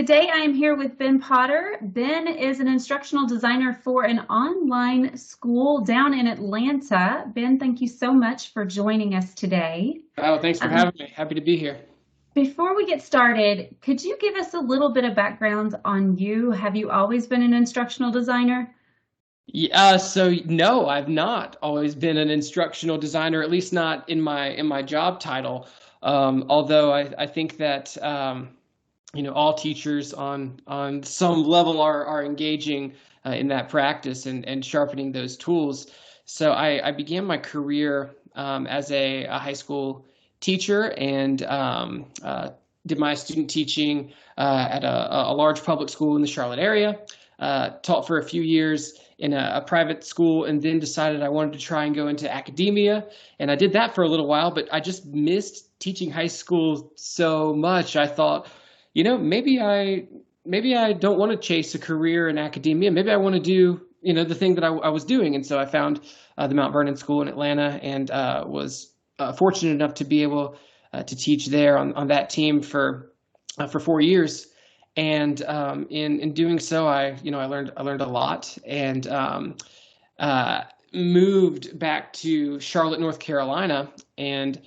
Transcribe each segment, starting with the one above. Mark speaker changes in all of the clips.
Speaker 1: Today I am here with Ben Potter. Ben is an instructional designer for an online school down in Atlanta. Ben, thank you so much for joining us today.
Speaker 2: Oh, thanks for having me. Happy to be here.
Speaker 1: Before we get started, could you give us a little bit of background on you? Have you always been an instructional designer?
Speaker 2: Yeah, so no, I've not always been an instructional designer, at least not in my job title. Although I think that all teachers on some level are engaging in that practice and sharpening those tools. So I began my career as a high school teacher and did my student teaching at a large public school in the Charlotte area. Taught for a few years in a private school, and then decided I wanted to try and go into academia. And I did that for a little while, but I just missed teaching high school so much. I thought, maybe I don't want to chase a career in academia. Maybe I want to do, the thing that I was doing. And so I found the Mount Vernon School in Atlanta and was fortunate enough to be able to teach there on that team for 4 years. And in doing so, I learned a lot and moved back to Charlotte, North Carolina. And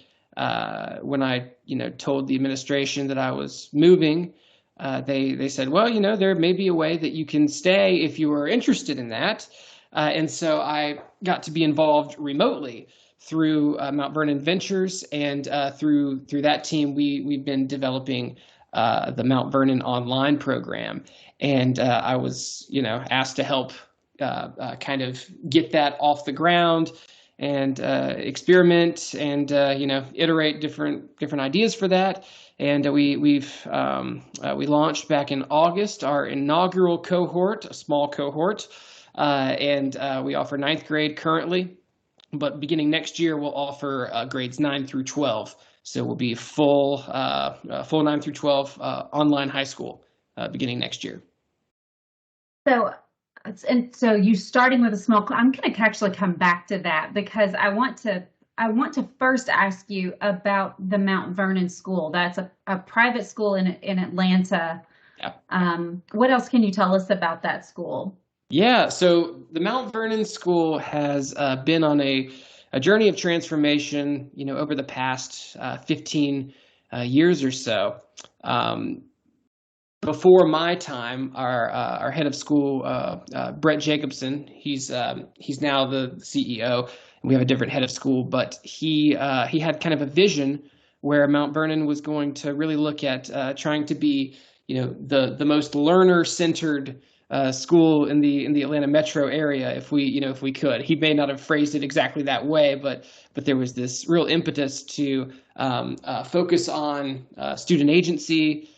Speaker 2: when I told the administration that I was moving, they said, well, there may be a way that you can stay if you are interested in that. And so I got to be involved remotely through Mount Vernon Ventures, and through that team, we've been developing the Mount Vernon online program, and I was asked to help kind of get that off the ground and experiment and iterate different ideas for that. And we launched back in August our inaugural cohort, a small cohort, and we offer ninth grade currently, but beginning next year we'll offer grades 9 through 12. So we'll be full 9 through 12 online high school beginning next year.
Speaker 1: So you starting with a small class. I'm going to actually come back to that because I want to first ask you about the Mount Vernon School. That's a private school in Atlanta.
Speaker 2: Yeah.
Speaker 1: What else can you tell us about that school?
Speaker 2: Yeah. So the Mount Vernon School has been on a journey of transformation, over the past 15 years or so. Before my time, our head of school, Brett Jacobson, he's now the CEO, and we have a different head of school. But he had kind of a vision where Mount Vernon was going to really look at trying to be, the most learner-centered school in the Atlanta metro area, if we could. He may not have phrased it exactly that way, but there was this real impetus to focus on student agency,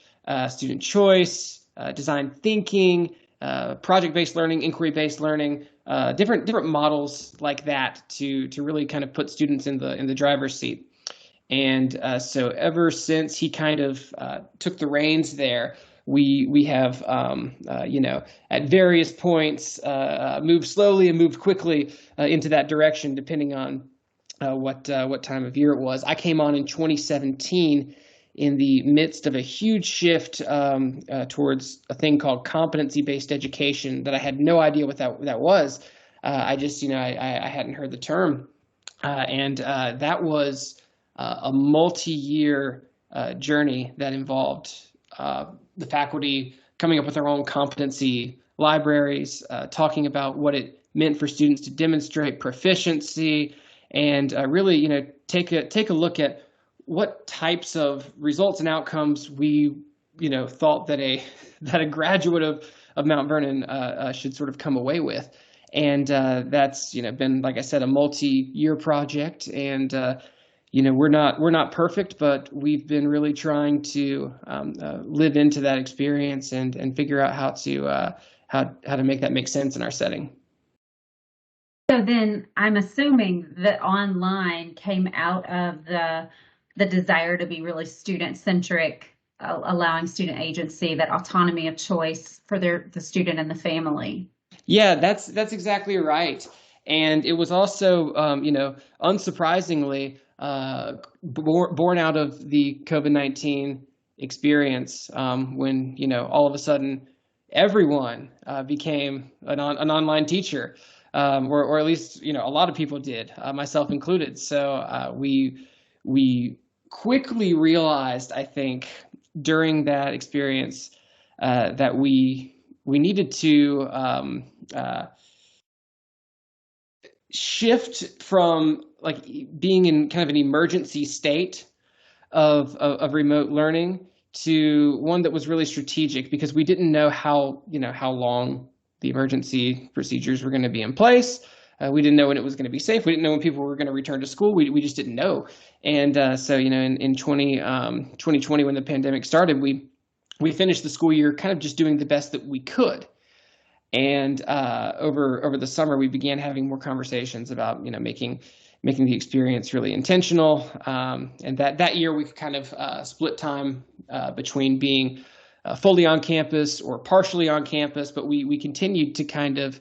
Speaker 2: student choice, design thinking, project-based learning, inquiry-based learning, different models like that to really kind of put students in the driver's seat. And so ever since he kind of took the reins there, we have at various points moved slowly and moved quickly into that direction, depending on what time of year it was. I came on in 2017 in the midst of a huge shift towards a thing called competency-based education that I had no idea what that was. I just I hadn't heard the term, and that was a multi-year journey that involved the faculty coming up with their own competency libraries, talking about what it meant for students to demonstrate proficiency, and really, take a look at what types of results and outcomes we, thought that a graduate of Mount Vernon should sort of come away with. And that's been, like I said, a multi-year project, and we're not perfect, but we've been really trying to live into that experience and figure out how to make that make sense in our setting.
Speaker 1: So then I'm assuming that online came out of the desire to be really student-centric, allowing student agency, that autonomy of choice for the student and the family.
Speaker 2: Yeah, that's exactly right. And it was also, unsurprisingly, born out of the COVID-19 experience when all of a sudden everyone became an online teacher, or at least a lot of people did, myself included. So we quickly realized, I think, during that experience that we needed to shift from like being in kind of an emergency state of remote learning to one that was really strategic, because we didn't know how long the emergency procedures were going to be in place. We didn't know when it was going to be safe. We didn't know when people were going to return to school. We just didn't know. And so in 2020, when the pandemic started, we finished the school year kind of just doing the best that we could. And over the summer, we began having more conversations about making the experience really intentional. And that year, we kind of split time between being fully on campus or partially on campus, but we continued to kind of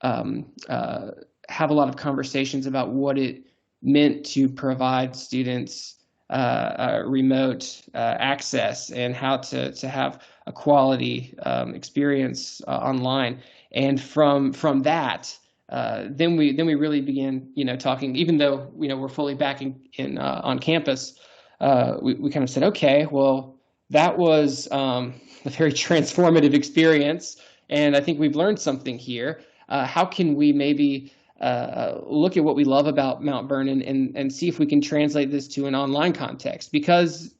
Speaker 2: have a lot of conversations about what it meant to provide students remote access, and how to have a quality experience online. And from that, then we really began talking. Even though we're fully back in on campus, we kind of said, okay, well, that was a very transformative experience, and I think we've learned something here. How can we maybe look at what we love about Mount Vernon and see if we can translate this to an online context? Because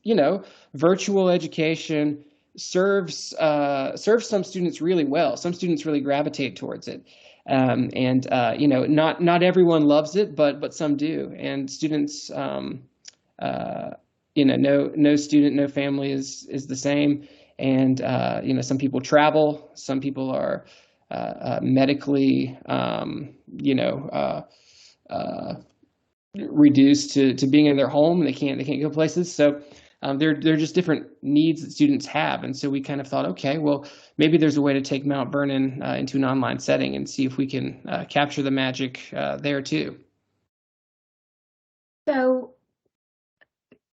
Speaker 2: virtual education serves some students really well. Some students really gravitate towards it, and not everyone loves it, but some do. And students, no student, no family is the same. And some people travel, some people are medically, reduced to being in their home, and they can't go places. So they're just different needs that students have. And so we kind of thought, okay, well, maybe there's a way to take Mount Vernon into an online setting and see if we can capture the magic there too.
Speaker 1: So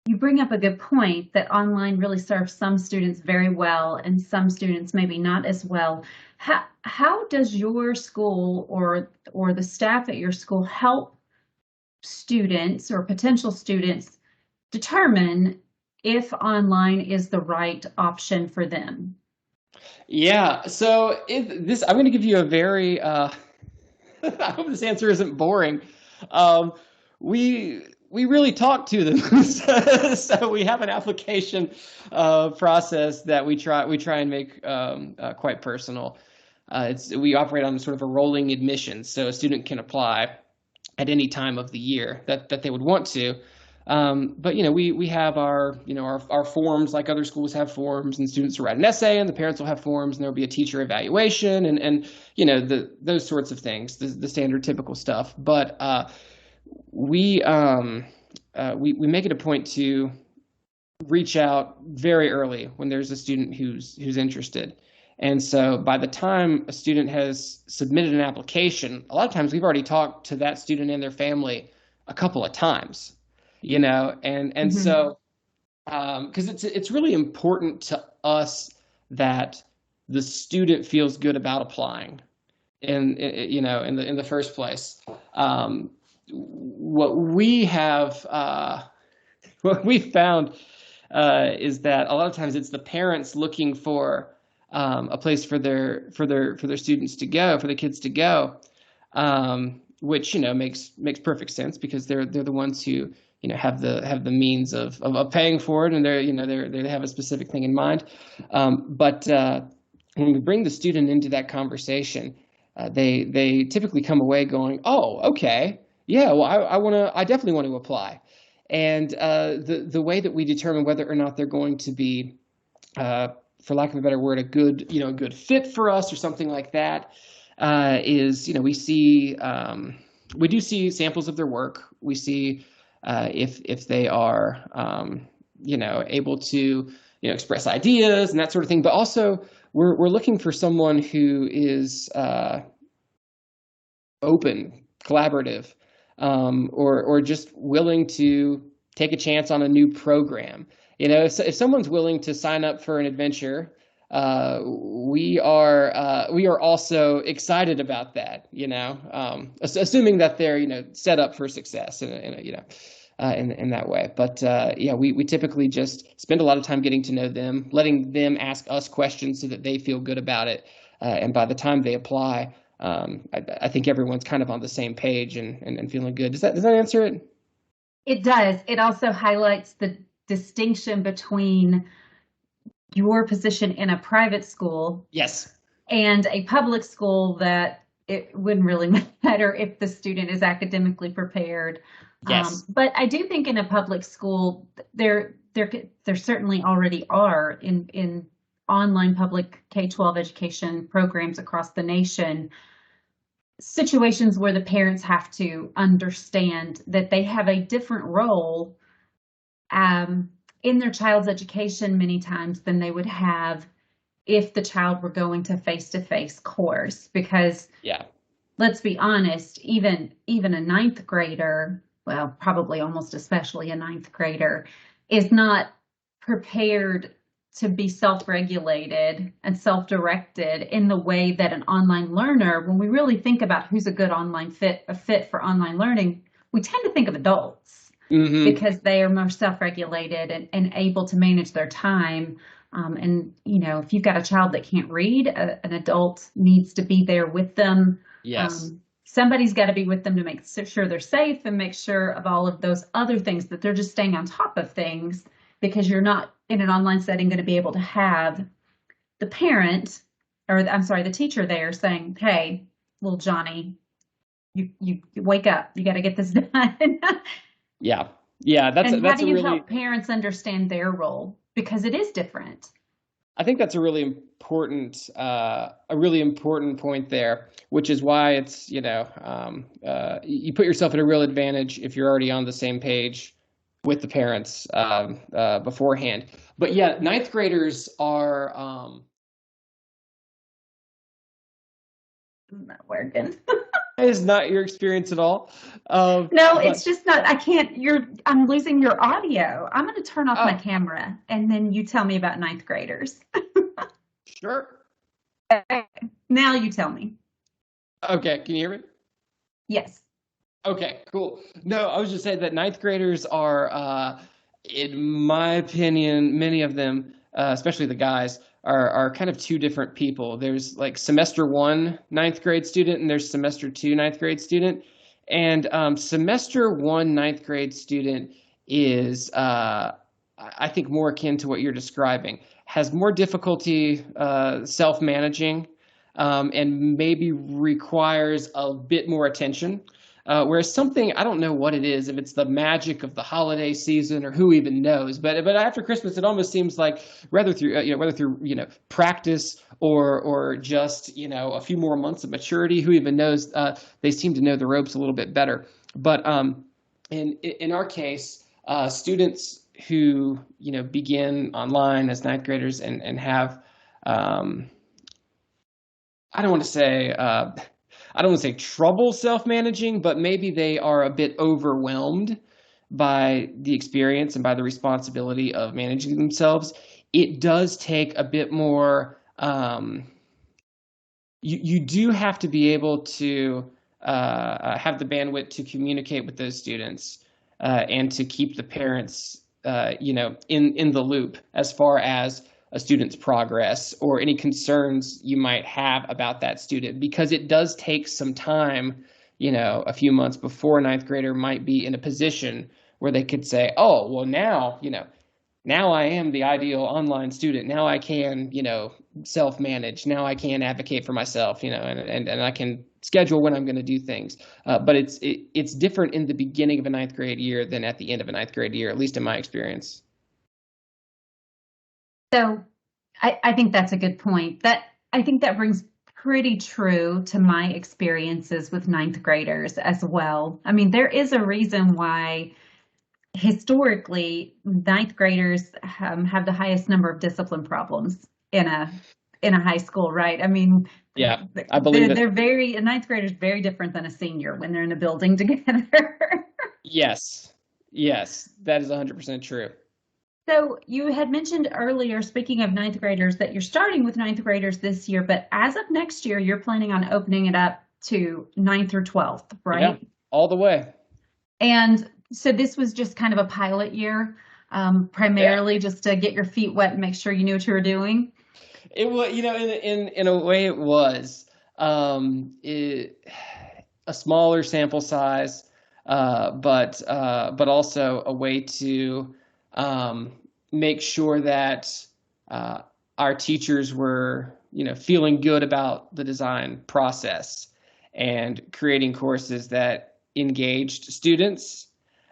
Speaker 1: you bring up a good point that online really serves some students very well and some students maybe not as well. How does your school or the staff at your school help students or potential students determine if online is the right option for them?
Speaker 2: Yeah, so I'm going to give you a very I hope this answer isn't boring. Um, we really talk to them. So we have an application process that we try and make quite personal. We operate on sort of a rolling admission, so a student can apply at any time of the year that they would want to. But we have our forms, like other schools have forms, and students will write an essay, and the parents will have forms, and there'll be a teacher evaluation, and those sorts of things, the standard typical stuff. But we make it a point to reach out very early when there's a student who's interested. And so by the time a student has submitted an application, a lot of times we've already talked to that student and their family a couple of times, and
Speaker 1: Mm-hmm.
Speaker 2: so because it's really important to us that the student feels good about applying in the first place. What we have what we found is that a lot of times it's the parents looking for a place for their students to go, for the kids to go, which makes perfect sense, because they're the ones who have the means of paying for it, and they have a specific thing in mind. But when we bring the student into that conversation, they typically come away going, "Oh, okay, yeah, well, I definitely want to apply." And the way that we determine whether or not they're going to be, for lack of a better word, a good fit for us or something like that, is we do see samples of their work. We see if they are able to express ideas and that sort of thing. But also we're looking for someone who is open, collaborative, or just willing to take a chance on a new program. If someone's willing to sign up for an adventure, we are also excited about that. Assuming that they're set up for success in that way. But yeah, we typically just spend a lot of time getting to know them, letting them ask us questions so that they feel good about it. And by the time they apply, I think everyone's kind of on the same page and feeling good. Does that answer it?
Speaker 1: It does. It also highlights the distinction between your position in a private school
Speaker 2: Yes.
Speaker 1: and a public school, that it wouldn't really matter if the student is academically prepared.
Speaker 2: Yes.
Speaker 1: But I do think in a public school, there certainly already are in online public K-12 education programs across the nation, situations where the parents have to understand that they have a different role in their child's education many times than they would have if the child were going to face-to-face course. Because
Speaker 2: Yeah.
Speaker 1: let's be honest, even a ninth grader, well, probably almost especially a ninth grader, is not prepared to be self-regulated and self-directed in the way that an online learner, when we really think about who's a good a fit for online learning, we tend to think of adults
Speaker 2: Hmm.
Speaker 1: because they are more self-regulated and able to manage their time. And if you've got a child that can't read, an adult needs to be there with them.
Speaker 2: Yes.
Speaker 1: Somebody's got to be with them to make sure they're safe and make sure of all of those other things, that they're just staying on top of things, because you're not in an online setting going to be able to have the parent, or I'm sorry, the teacher there saying, "Hey, little Johnny, you wake up. You got to get this done."
Speaker 2: Yeah. Yeah. That's
Speaker 1: And how
Speaker 2: that's
Speaker 1: do
Speaker 2: a
Speaker 1: you
Speaker 2: really
Speaker 1: help parents understand their role? Because it is different.
Speaker 2: I think that's a really important point there, which is why it's, you put yourself at a real advantage if you're already on the same page with the parents beforehand. But yeah, ninth graders are,
Speaker 1: It's not working.
Speaker 2: is not your experience at all.
Speaker 1: No,
Speaker 2: But
Speaker 1: it's just not. I can't. I'm losing your audio. I'm going to turn off my
Speaker 2: oh,
Speaker 1: camera and then you tell me about ninth graders.
Speaker 2: sure.
Speaker 1: Now you tell me.
Speaker 2: Okay, can you hear me?
Speaker 1: Yes.
Speaker 2: Okay, cool. No, I was just saying that ninth graders are, in my opinion, many of them, especially the guys, are kind of two different people. There's like semester one ninth grade student, and there's semester two ninth grade student. And semester one ninth grade student is, I think, more akin to what you're describing, has more difficulty self-managing, and maybe requires a bit more attention. Whereas something, I don't know what it is, if it's the magic of the holiday season or who even knows, but after Christmas, it almost seems like whether through practice or just a few more months of maturity, who even knows, they seem to know the ropes a little bit better. But in our case, students who begin online as ninth graders and have, um, I don't want to say I don't want to say trouble self-managing, but maybe they are a bit overwhelmed by the experience and by the responsibility of managing themselves. It does take a bit more. You do have to be able to have the bandwidth to communicate with those students, and to keep the parents, in the loop as far as a student's progress or any concerns you might have about that student, because it does take some time, a few months before a ninth grader might be in a position where they could say, oh, well, now I am the ideal online student. Now I can, self-manage. Now I can advocate for myself, and I can schedule when I'm going to do things. But it's different in the beginning of a ninth grade year than at the end of a ninth grade year, at least in my experience.
Speaker 1: So I think that's a good point. I think that rings pretty true to my experiences with ninth graders as well. I mean, there is a reason why historically ninth graders have the highest number of discipline problems in a high school, right? I mean,
Speaker 2: Yeah, I believe it.
Speaker 1: they're very a ninth grader is very different than a senior when they're in a building together.
Speaker 2: Yes. Yes, that is 100% true.
Speaker 1: So you had mentioned earlier, speaking of ninth graders, that you're starting with ninth graders this year, but as of next year, you're planning on opening it up to ninth through 12th,
Speaker 2: Yeah,
Speaker 1: right?
Speaker 2: all the way.
Speaker 1: And so this was just kind of a pilot year,
Speaker 2: Yeah.
Speaker 1: primarily just to get your feet wet and make sure you knew what you were doing.
Speaker 2: It was, in a way, it was it, a smaller sample size, but also a way to um, make sure that uh, our teachers were, feeling good about the design process and creating courses that engaged students,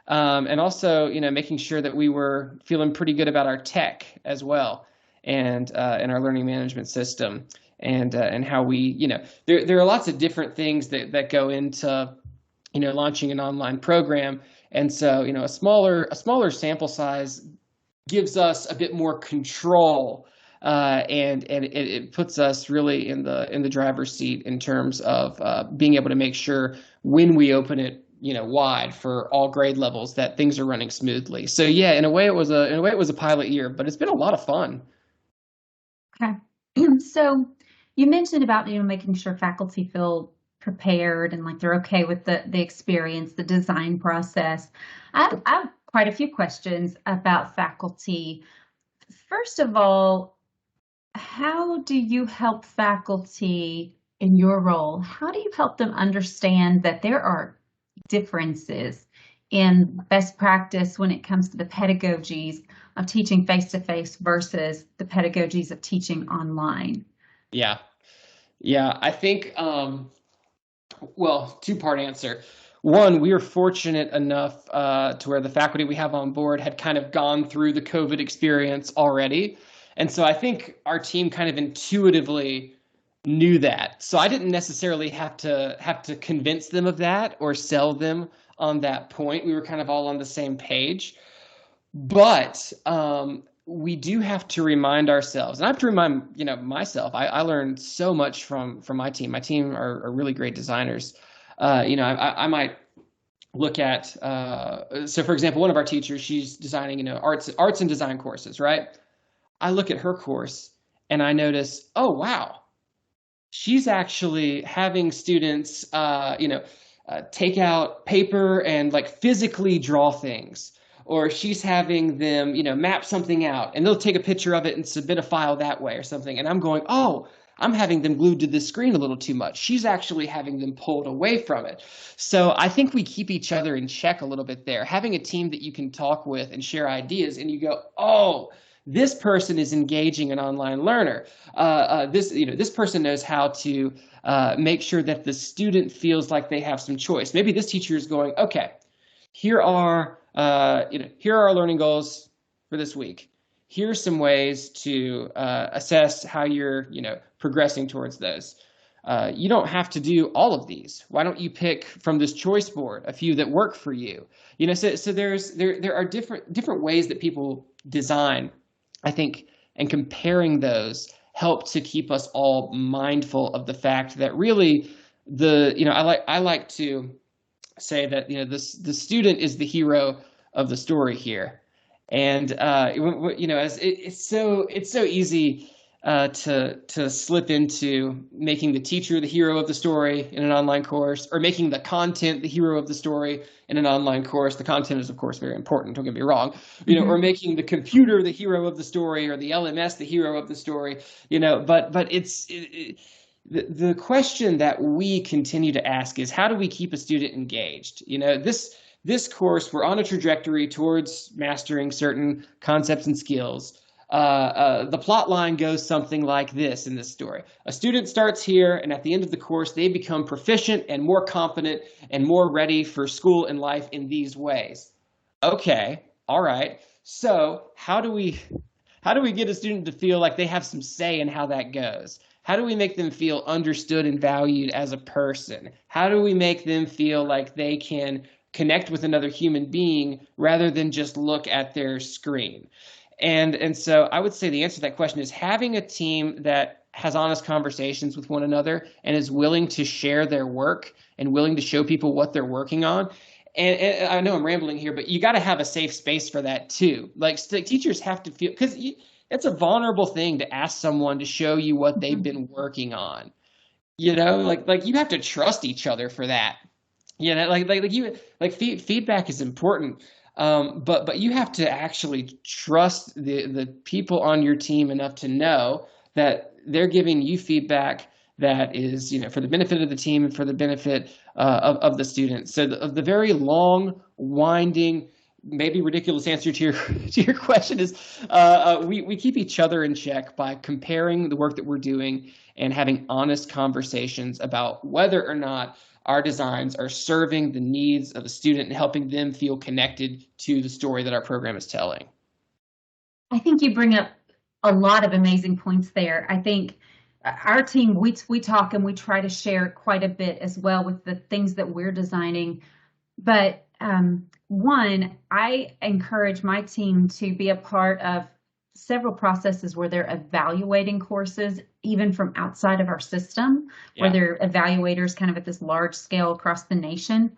Speaker 2: and also, making sure that we were feeling pretty good about our tech as well, and our learning management system, and how we, there are lots of different things that go into, launching an online program. And so, a smaller sample size gives us a bit more control, and it puts us really in the driver's seat in terms of being able to make sure when we open it, wide for all grade levels, that things are running smoothly. So yeah, in a way it was a pilot year, but it's been a lot of fun.
Speaker 1: Okay. So you mentioned about, making sure faculty feel prepared and like they're okay with the experience, the design process. I have quite a few questions about faculty. First of all, how do you help faculty in your role? How do you help them understand that there are differences in best practice when it comes to the pedagogies of teaching face to face versus the pedagogies of teaching online?
Speaker 2: Yeah. Yeah, I think, well, two-part answer. One, we are fortunate enough to where the faculty we have on board had kind of gone through the COVID experience already. And so I think our team kind of intuitively knew that. So I didn't necessarily have to convince them of that or sell them on that point. We were kind of all on the same page. But we do have to remind ourselves, and I have to remind, myself. I learned so much from my team. My team are really great designers. I might look at, so for example, one of our teachers, she's designing, arts and design courses, right? I look at her course and I notice, oh wow, she's actually having students, take out paper and like physically draw things, or she's having them, map something out, and they'll take a picture of it and submit a file that way or something. And I'm going, oh, I'm having them glued to the screen a little too much. She's actually having them pulled away from it. So I think we keep each other in check a little bit there. Having a team that you can talk with and share ideas, and you go, oh, this person is engaging an online learner. This person knows how to make sure that the student feels like they have some choice. Maybe this teacher is going, okay, here are our learning goals for this week. Here's some ways to assess how you're, progressing towards those. You don't have to do all of these. Why don't you pick from this choice board a few that work for you? So there are different ways that people design, I think, and comparing those help to keep us all mindful of the fact that really I like to say that, the student is the hero of the story here. And as it's so easy to slip into making the teacher the hero of the story in an online course, or making the content the hero of the story in an online course. The content is, of course, very important, don't get me wrong. Or
Speaker 1: Mhm.
Speaker 2: making the computer the hero of the story, or the LMS the hero of the story. But the question that we continue to ask is, how do we keep a student engaged? This course, we're on a trajectory towards mastering certain concepts and skills. The plot line goes something like this in this story. A student starts here, and at the end of the course, they become proficient and more confident and more ready for school and life in these ways. Okay, all right. So how do we get a student to feel like they have some say in how that goes? How do we make them feel understood and valued as a person? How do we make them feel like they can connect with another human being rather than just look at their screen? And so I would say the answer to that question is having a team that has honest conversations with one another and is willing to share their work and willing to show people what they're working on. and I know I'm rambling here, but you got to have a safe space for that too. Like teachers have to feel, because it's a vulnerable thing to ask someone to show you what they've
Speaker 1: Mhm.
Speaker 2: been working on. Like you have to trust each other for that. Feedback is important, but you have to actually trust the people on your team enough to know that they're giving you feedback that is, for the benefit of the team and for the benefit of the students. So the very long, winding, maybe ridiculous answer to your to your question is, we keep each other in check by comparing the work that we're doing and having honest conversations about whether or not our designs are serving the needs of the student and helping them feel connected to the story that our program is telling.
Speaker 1: I think you bring up a lot of amazing points there. I think our team, we talk and we try to share quite a bit as well with the things that we're designing. But one, I encourage my team to be a part of several processes where they're evaluating courses, even from outside of our system, where
Speaker 2: Yeah.
Speaker 1: they're evaluators kind of at this large scale across the nation.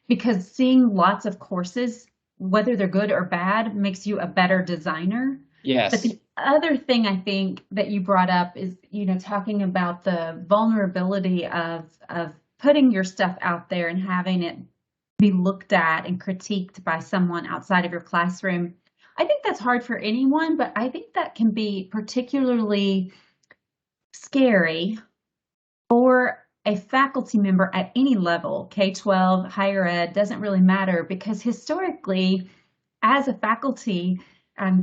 Speaker 1: Because seeing lots of courses, whether they're good or bad, makes you a better designer. But
Speaker 2: Yes.
Speaker 1: the other thing I think that you brought up is, talking about the vulnerability of putting your stuff out there and having it be looked at and critiqued by someone outside of your classroom. I think that's hard for anyone, but I think that can be particularly scary for a faculty member at any level, K-12, higher ed, doesn't really matter, because historically, as a faculty,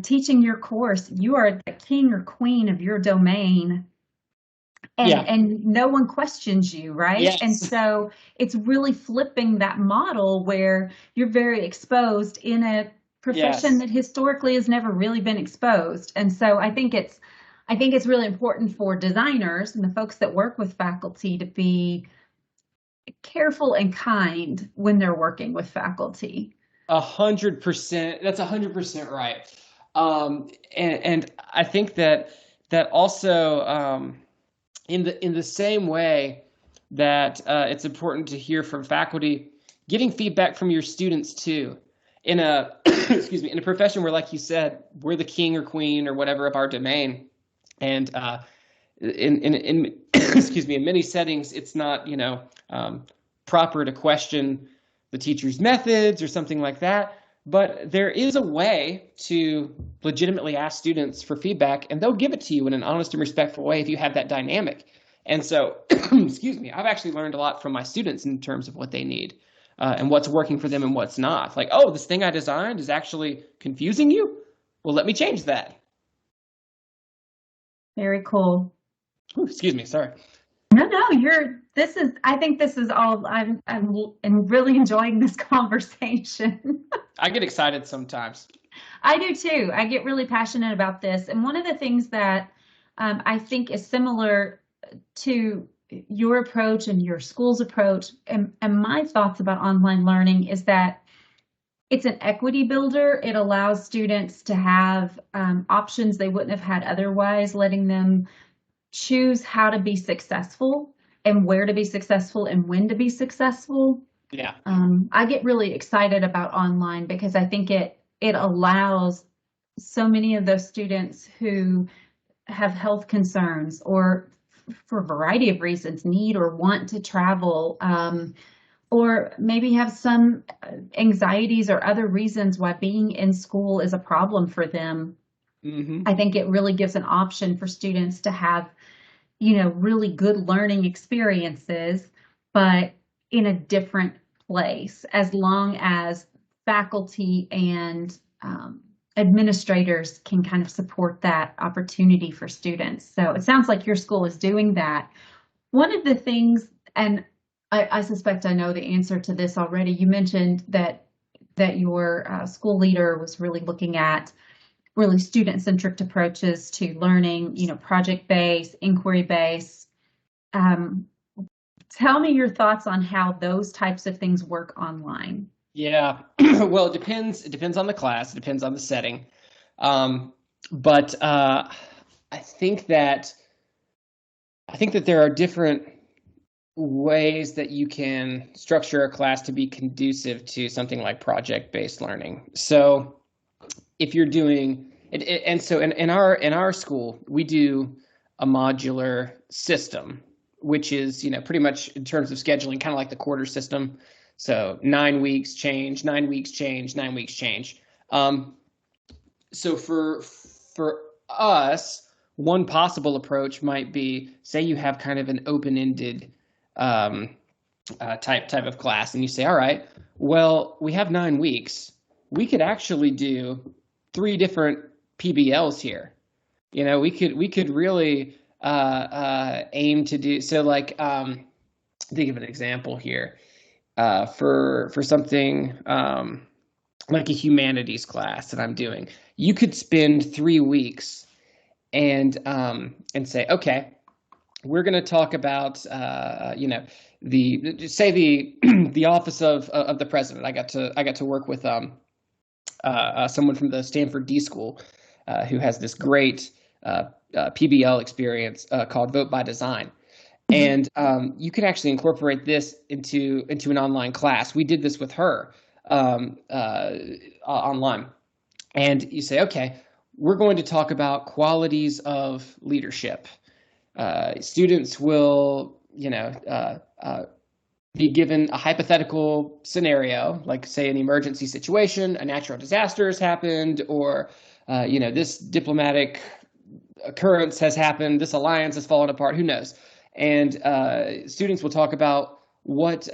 Speaker 1: teaching your course, you are the king or queen of your domain, and
Speaker 2: Yeah.
Speaker 1: and no one questions you, right? And
Speaker 2: Yes.
Speaker 1: so it's really flipping that model where you're very exposed in a profession
Speaker 2: Yes.
Speaker 1: that historically has never really been exposed. And so I think it's really important for designers and the folks that work with faculty to be careful and kind when they're working with faculty.
Speaker 2: 100%. That's 100% right. And I think that also, in the same way that it's important to hear from faculty, getting feedback from your students too. In a excuse me, in a profession where, like you said, we're the king or queen or whatever of our domain, and in excuse me, in many settings, it's not proper to question the teacher's methods or something like that. But there is a way to legitimately ask students for feedback, and they'll give it to you in an honest and respectful way if you have that dynamic. And so, excuse me, I've actually learned a lot from my students in terms of what they need, and what's working for them and what's not. Like, oh, this thing I designed is actually confusing you? Well, let me change that.
Speaker 1: Very cool.
Speaker 2: Ooh, excuse me, sorry.
Speaker 1: No, I think this is all, I'm really enjoying this conversation.
Speaker 2: I get excited sometimes.
Speaker 1: I do too. I get really passionate about this. And one of the things that I think is similar to your approach and your school's approach, and my thoughts about online learning, is that it's an equity builder. It allows students to have options they wouldn't have had otherwise, letting them choose how to be successful and where to be successful and when to be successful.
Speaker 2: Yeah.
Speaker 1: I get really excited about online because I think it allows so many of those students who have health concerns or for a variety of reasons need or want to travel, or maybe have some anxieties or other reasons why being in school is a problem for them.
Speaker 2: Hmm.
Speaker 1: I think it really gives an option for students to have, really good learning experiences, but in a different place, as long as faculty and administrators can kind of support that opportunity for students. So it sounds like your school is doing that. One of the things, and I suspect I know the answer to this already, you mentioned that your school leader was really looking at really student-centric approaches to learning, project-based, inquiry-based. Um, Tell me your thoughts on how those types of things work online.
Speaker 2: Yeah. Well, it depends. It depends on the class. It depends on the setting. Um, but I think that I think that there are different ways that you can structure a class to be conducive to something like project-based learning. So if you're doing and so in our school, we do a modular system, which is, pretty much in terms of scheduling, kind of like the quarter system. So 9 weeks change, 9 weeks change, 9 weeks change. So for us, one possible approach might be, say you have kind of an open-ended um, type of class, and you say, all right, well, we have 9 weeks. We could actually do three different PBLs here. We could really aim to do so. Like, think of an example here for something like a humanities class that I'm doing. You could spend 3 weeks and say, okay, we're going to talk about the say the the office of the president. I got to work with someone from the Stanford D School who has this great PBL experience called Vote by Design. And you can actually incorporate this into an online class. We did this with her online. And you say, okay, we're going to talk about qualities of leadership. Students will, be given a hypothetical scenario, like say an emergency situation, a natural disaster has happened, or this diplomatic occurrence has happened, this alliance has fallen apart. Who knows? And students will talk about what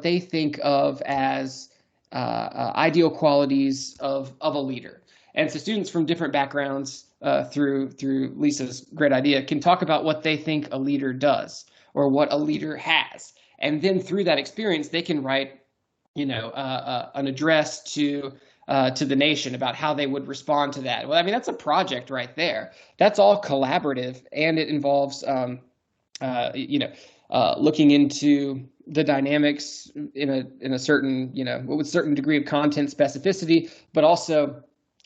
Speaker 2: they think of as ideal qualities of a leader. And so students from different backgrounds, through Lisa's great idea, can talk about what they think a leader does or what a leader has. And then through that experience, they can write, an address to the nation about how they would respond to that. Well, I mean, that's a project right there. That's all collaborative, and it involves, looking into the dynamics in a certain, with a certain degree of content specificity, but also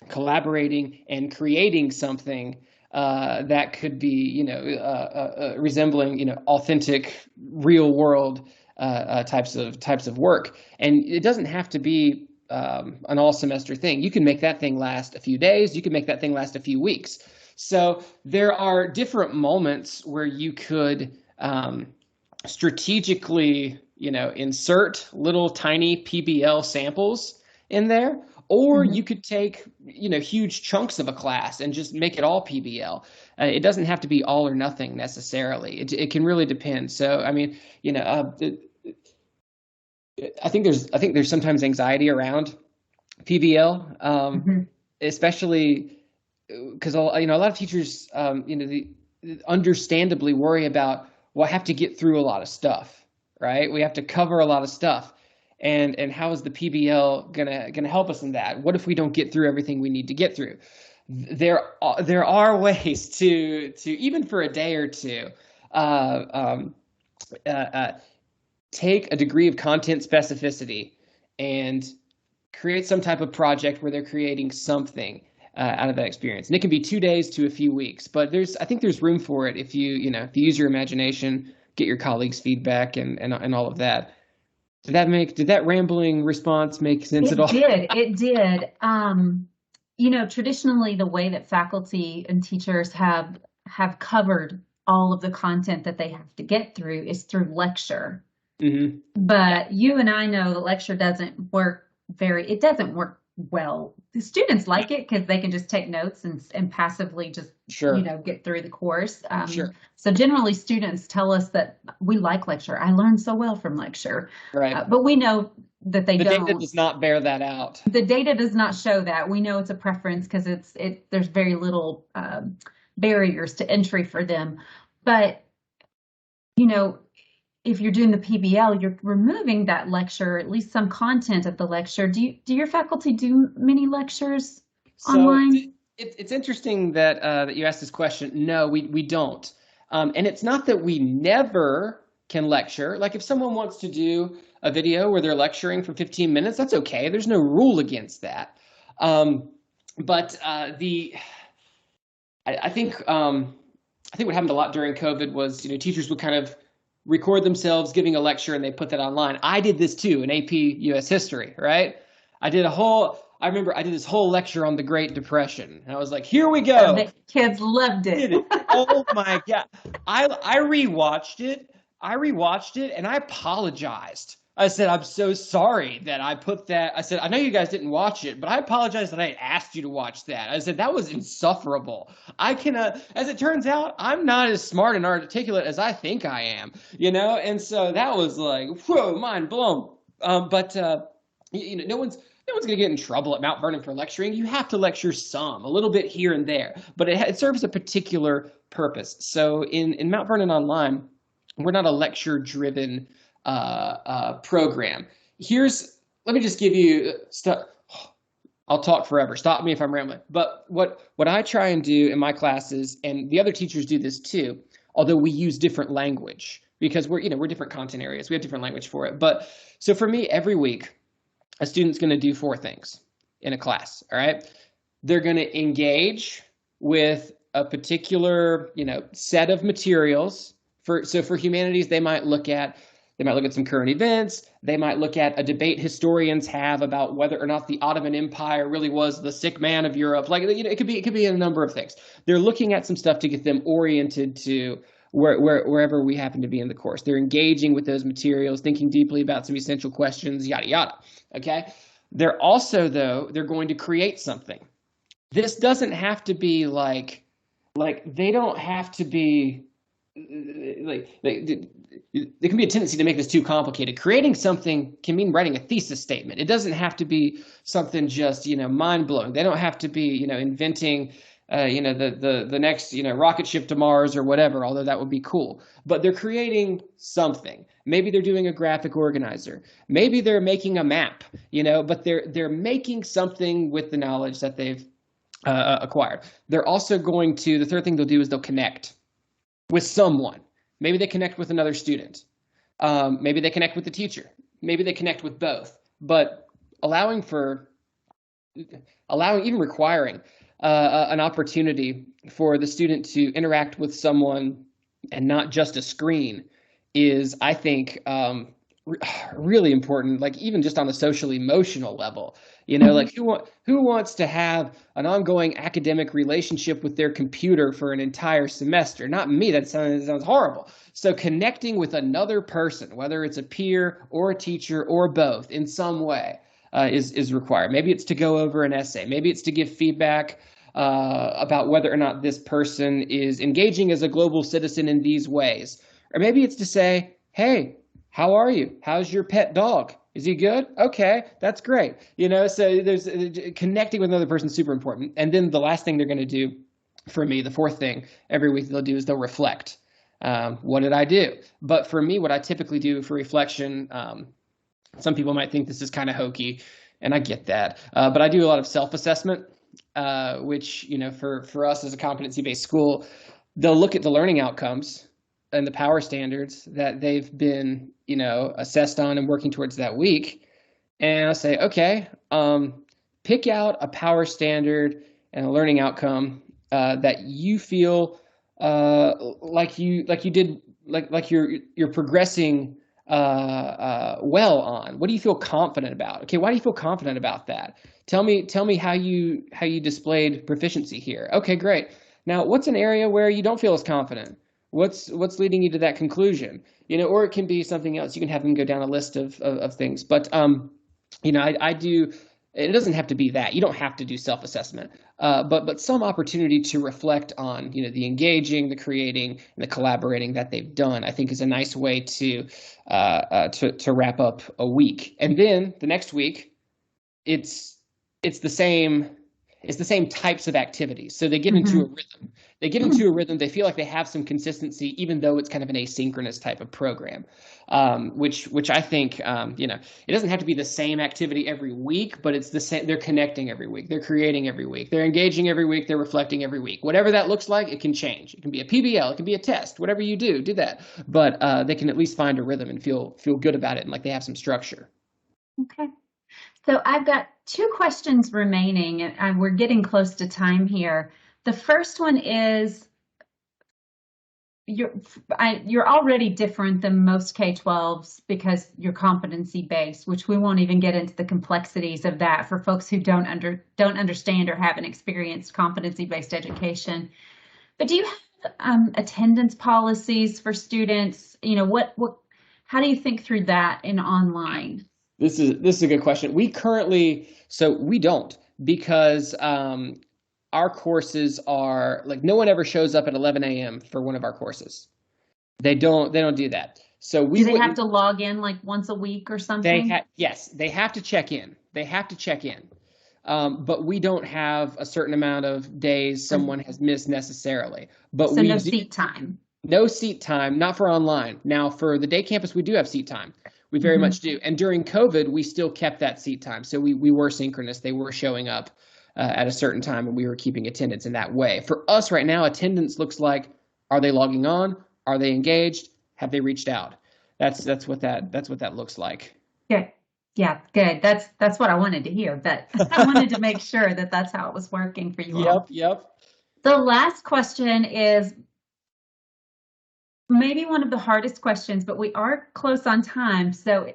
Speaker 2: collaborating and creating something that could be, resembling, authentic, real world types of work. And it doesn't have to be an all semester thing. You can make that thing last a few days. You can make that thing last a few weeks. So there are different moments where you could strategically, insert little tiny PBL samples in there. Or you could take, huge chunks of a class and just make it all PBL. It doesn't have to be all or nothing necessarily. It can really depend. So, I mean, I think there's sometimes anxiety around PBL, especially because a lot of teachers, understandably worry about, well, I have to get through a lot of stuff, right? We have to cover a lot of stuff. And how is the PBL gonna help us in that? What if we don't get through everything we need to get through? There are ways to even for a day or two, take a degree of content specificity and create some type of project where they're creating something out of that experience. And it can be 2 days to a few weeks, but I think there's room for it if you use your imagination, get your colleagues' feedback, and all of that. Did that rambling response make sense at all?
Speaker 1: It did. Traditionally the way that faculty and teachers have covered all of the content that they have to get through is through lecture. But you and I know the lecture doesn't work well. The students like it because they can just take notes and passively just get through the course. So generally students tell us that we like lecture. I learned so well from lecture.
Speaker 2: Right.
Speaker 1: But we know that the
Speaker 2: data does not bear that out.
Speaker 1: The data does not show that. We know it's a preference because there's very little barriers to entry for them. But if you're doing the PBL, you're removing that lecture, at least some content of the lecture. Do your faculty do many lectures online?
Speaker 2: It's interesting that you asked this question. No, we don't. And it's not that we never can lecture. Like if someone wants to do a video where they're lecturing for 15 minutes, that's okay. There's no rule against that. But I think what happened a lot during COVID was, teachers would kind of record themselves giving a lecture and they put that online. I did this too in AP US history, right? I remember I did this whole lecture on the Great Depression. And I was like, here we
Speaker 1: So
Speaker 2: go.
Speaker 1: the kids loved it.
Speaker 2: Did it. Oh my God. I rewatched it. I rewatched it and I apologized. I said, I'm so sorry that I put that. I said, I know you guys didn't watch it, but I apologize that I asked you to watch that. I said, that was insufferable. I cannot, as it turns out, I'm not as smart and articulate as I think I am, And so that was like, whoa, mind blown. No one's going to get in trouble at Mount Vernon for lecturing. You have to lecture some, a little bit here and there, but it serves a particular purpose. So in Mount Vernon Online, we're not a lecture-driven program. Let me just give you stuff. I'll talk forever. Stop me if I'm rambling. But what I try and do in my classes, and the other teachers do this too, although we use different language because we're different content areas. We have different language for it. But so for me, every week, a student's going to do 4 things in a class. All right. They're going to engage with a particular, set of materials. So for humanities, they might look at some current events. They might look at a debate historians have about whether or not the Ottoman Empire really was the sick man of Europe. Like, it could be a number of things. They're looking at some stuff to get them oriented to wherever we happen to be in the course. They're engaging with those materials, thinking deeply about some essential questions, yada, yada. Okay. They're also, though, they're going to create something. This doesn't have to be like they don't have to be there can be a tendency to make this too complicated. Creating something can mean writing a thesis statement. It doesn't have to be something just, mind blowing. They don't have to be, inventing, the next, rocket ship to Mars or whatever, although that would be cool. But they're creating something. Maybe they're doing a graphic organizer. Maybe they're making a map, but they're making something with the knowledge that they've acquired. They're also the third thing they'll do is they'll connect with someone. Maybe they connect with another student. Maybe they connect with the teacher. Maybe they connect with both. But even requiring an opportunity for the student to interact with someone and not just a screen is, I think, really important, like even just on a social emotional level. Like who wants to have an ongoing academic relationship with their computer for an entire semester? Not me. That sounds horrible. So connecting with another person, whether it's a peer or a teacher or both in some way, is required. Maybe it's to go over an essay. Maybe it's to give feedback about whether or not this person is engaging as a global citizen in these ways. Or maybe it's to say, hey, how are you? How's your pet dog? Is he good? Okay, that's great. So there's connecting with another person is super important. And then the last thing they're going to do for me, the fourth thing every week they'll do is they'll reflect. What did I do? But for me, what I typically do for reflection, some people might think this is kind of hokey, and I get that. But I do a lot of self-assessment, which, for us as a competency-based school, they'll look at the learning outcomes and the power standards that they've been, assessed on and working towards that week. And I'll say, okay, pick out a power standard and a learning outcome that you feel like you're progressing well on. What do you feel confident about? Okay, why do you feel confident about that? Tell me how you displayed proficiency here. Okay, great. Now, what's an area where you don't feel as confident? What's leading you to that conclusion? Or it can be something else. You can have them go down a list of things. But I do. It doesn't have to be that. You don't have to do self-assessment. But some opportunity to reflect on the engaging, the creating, and the collaborating that they've done, I think, is a nice way to wrap up a week. And then the next week, it's the same. It's the same types of activities. So they get into a rhythm. They feel like they have some consistency, even though it's kind of an asynchronous type of program, which I think, it doesn't have to be the same activity every week, but it's the same. They're connecting every week. They're creating every week. They're engaging every week. They're reflecting every week. Whatever that looks like, it can change. It can be a PBL. It can be a test. Whatever you do that. But they can at least find a rhythm and feel good about it and like they have some structure.
Speaker 1: Okay. So I've got 2 questions remaining, and we're getting close to time here. The first one is, you're already different than most K-12s because you're competency based, which we won't even get into the complexities of that for folks who don't understand or haven't experienced competency based education. But do you have attendance policies for students? How do you think through that in online?
Speaker 2: This is a good question. We don't, because our courses are like, no one ever shows up at 11 a.m. for one of our courses. They don't do that. So we
Speaker 1: Do they have
Speaker 2: wouldn't.
Speaker 1: to log in like once a week or something?
Speaker 2: Yes, they have to check in. They have to check in. But we don't have a certain amount of days someone has missed necessarily. But
Speaker 1: So
Speaker 2: we
Speaker 1: no
Speaker 2: do.
Speaker 1: seat time.
Speaker 2: No seat time, not for online. Now, for the day campus, we do have seat time. We very
Speaker 1: Mhm.
Speaker 2: much do. And during COVID, we still kept that seat time. So we were synchronous. They were showing up at a certain time, and we were keeping attendance in that way. For us right now, attendance looks like, are they logging on? Are they engaged? Have they reached out? That's what that looks like.
Speaker 1: Good. Yeah, good. That's what I wanted to hear, but I wanted to make sure that that's how it was working for you
Speaker 2: Yep,
Speaker 1: all.
Speaker 2: yep.
Speaker 1: The last question is maybe one of the hardest questions, but we are close on time. So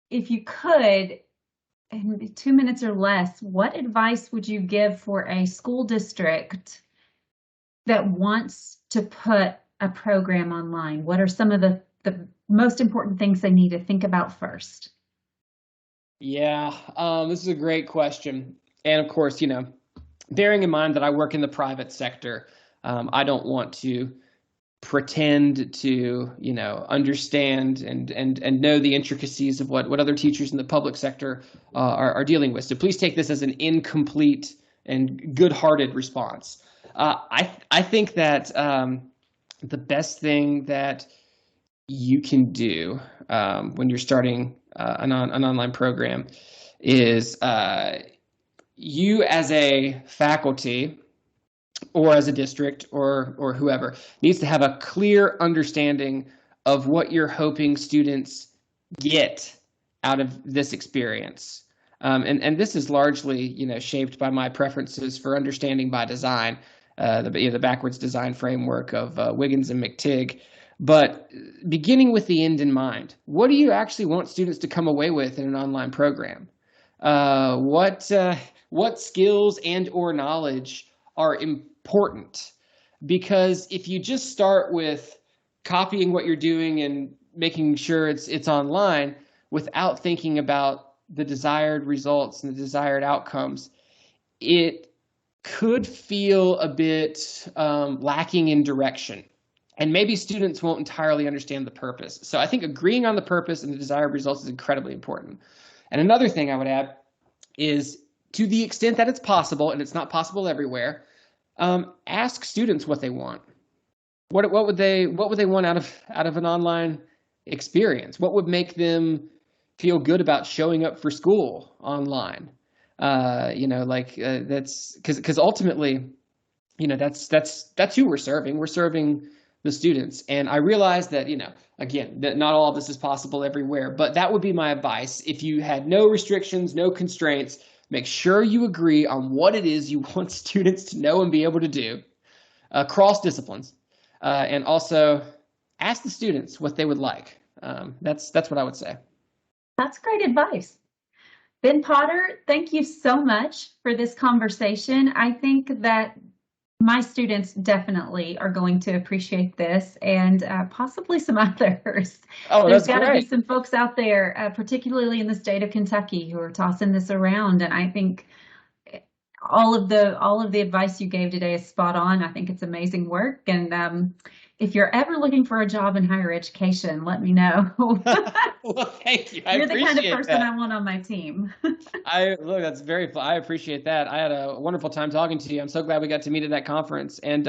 Speaker 1: if you could, in 2 minutes or less, what advice would you give for a school district that wants to put a program online? What are some of the most important things they need to think about first?
Speaker 2: Yeah, this is a great question. And of course, bearing in mind that I work in the private sector, I don't want to pretend to understand and know the intricacies of what other teachers in the public sector are dealing with. So please take this as an incomplete and good-hearted response. I think that the best thing that you can do when you're starting an online program is, you as a faculty or as a district or whoever needs to have a clear understanding of what you're hoping students get out of this experience. And this is largely, shaped by my preferences for understanding by design, the backwards design framework of Wiggins and McTighe. But beginning with the end in mind, what do you actually want students to come away with in an online program? What skills and or knowledge are important? Because if you just start with copying what you're doing and making sure it's online without thinking about the desired results and the desired outcomes, it could feel a bit lacking in direction. And maybe students won't entirely understand the purpose. So I think agreeing on the purpose and the desired results is incredibly important. And another thing I would add is, to the extent that it's possible, and it's not possible everywhere, ask students what they want. What would they want out of an online experience? What would make them feel good about showing up for school online? That's because ultimately, that's who we're serving. We're serving the students, and I realize that, again, that not all of this is possible everywhere, but that would be my advice. If you had no restrictions, no constraints, make sure you agree on what it is you want students to know and be able to do across disciplines, and also ask the students what they would like. That's what I would say.
Speaker 1: That's great advice. Ben Potter, thank you so much for this conversation. I think that my students definitely are going to appreciate this, and possibly some others.
Speaker 2: Oh,
Speaker 1: There's
Speaker 2: that's
Speaker 1: got to be
Speaker 2: great.
Speaker 1: some folks out there, particularly in the state of Kentucky, who are tossing this around. And I think all of the advice you gave today is spot on. I think it's amazing work. And if you're ever looking for a job in higher education, let me know.
Speaker 2: Well, thank you. I
Speaker 1: You're the kind of
Speaker 2: appreciate
Speaker 1: person
Speaker 2: that.
Speaker 1: I want on my team.
Speaker 2: That's I appreciate that. I had a wonderful time talking to you. I'm so glad we got to meet at that conference. And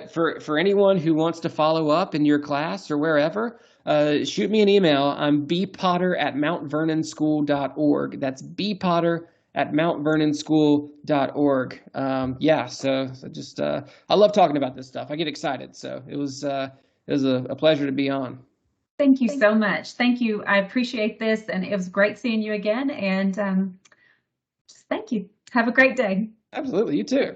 Speaker 2: for anyone who wants to follow up in your class or wherever, shoot me an email. I'm bpotter@mountvernonschool.org. That's bpotter@mountvernonschool.org. Yeah, so just I love talking about this stuff. I get excited. So it was a pleasure to be on.
Speaker 1: Thank you so much. Thank you. I appreciate this, and it was great seeing you again. And just thank you. Have a great day.
Speaker 2: Absolutely, you too.